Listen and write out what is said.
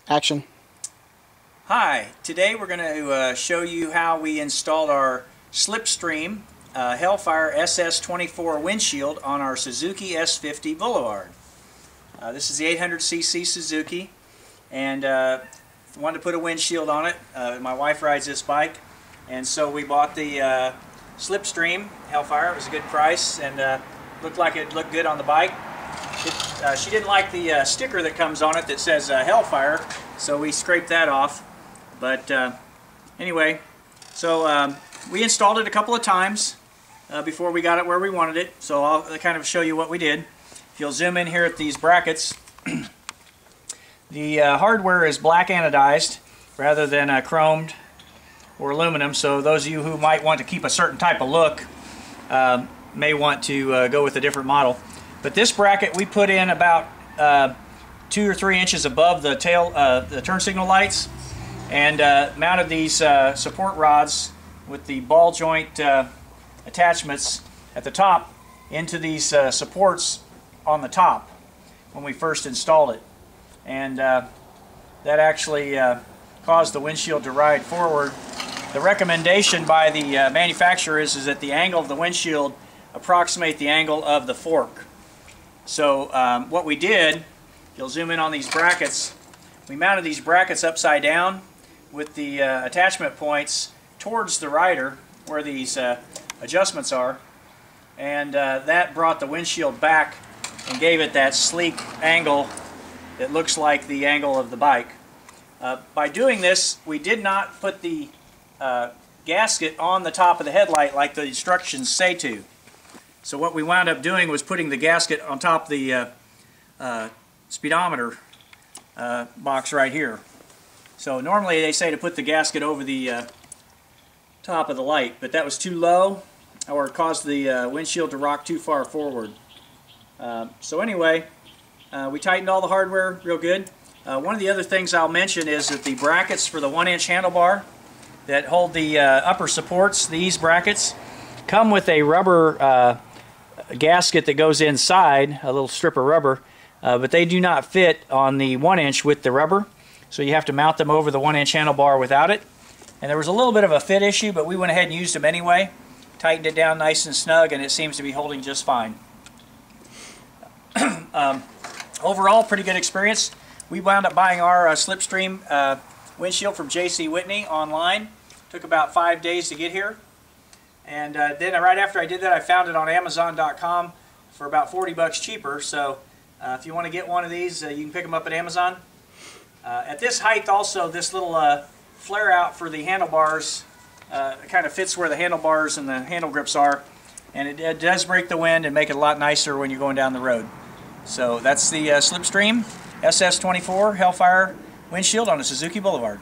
Action. Hi, today we're going to show you how we installed our Slipstream Hellfire SS-24 windshield on our Suzuki S50 Boulevard. This is the 800cc Suzuki, and wanted to put a windshield on it. My wife rides this bike, and so we bought the Slipstream Hellfire. It was a good price, and looked like it looked good on the bike. She didn't like the sticker that comes on it that says Hellfire, so we scraped that off. But anyway, so we installed it a couple of times before we got it where we wanted it. So I'll kind of show you what we did. If you'll zoom in here at these brackets, the hardware is black anodized rather than chromed or aluminum. So those of you who might want to keep a certain type of look may want to go with a different model. But this bracket we put in about 2 or 3 inches above the tail, the turn signal lights, and mounted these support rods with the ball joint attachments at the top into these supports on the top when we first installed it. And that actually caused the windshield to ride forward. The recommendation by the manufacturer is that the angle of the windshield approximate the angle of the fork. So what we did, you'll zoom in on these brackets, we mounted these brackets upside down with the attachment points towards the rider where these adjustments are, and that brought the windshield back and gave it that sleek angle that looks like the angle of the bike. By doing this, we did not put the gasket on the top of the headlight like the instructions say to. So what we wound up doing was putting the gasket on top of the speedometer box right here. So normally they say to put the gasket over the top of the light, but that was too low, or it caused the windshield to rock too far forward. So anyway, we tightened all the hardware real good. One of the other things I'll mention is that the brackets for the 1-inch handlebar that hold the upper supports, these brackets, come with a rubber gasket that goes inside, a little strip of rubber, but they do not fit on the 1-inch with the rubber, so you have to mount them over the 1-inch handlebar without it. And there was a little bit of a fit issue, but we went ahead and used them anyway, tightened it down nice and snug, and it seems to be holding just fine. Overall, pretty good experience. We wound up buying our Slipstream windshield from J.C. Whitney online. Took about 5 days to get here. And then right after I did that, I found it on Amazon.com for about 40 bucks cheaper. So if you want to get one of these, you can pick them up at Amazon. At this height also, this little flare out for the handlebars kind of fits where the handlebars and the handle grips are. And it does break the wind and make it a lot nicer when you're going down the road. So that's the Slipstream SS-24 Hellfire windshield on a Suzuki Boulevard.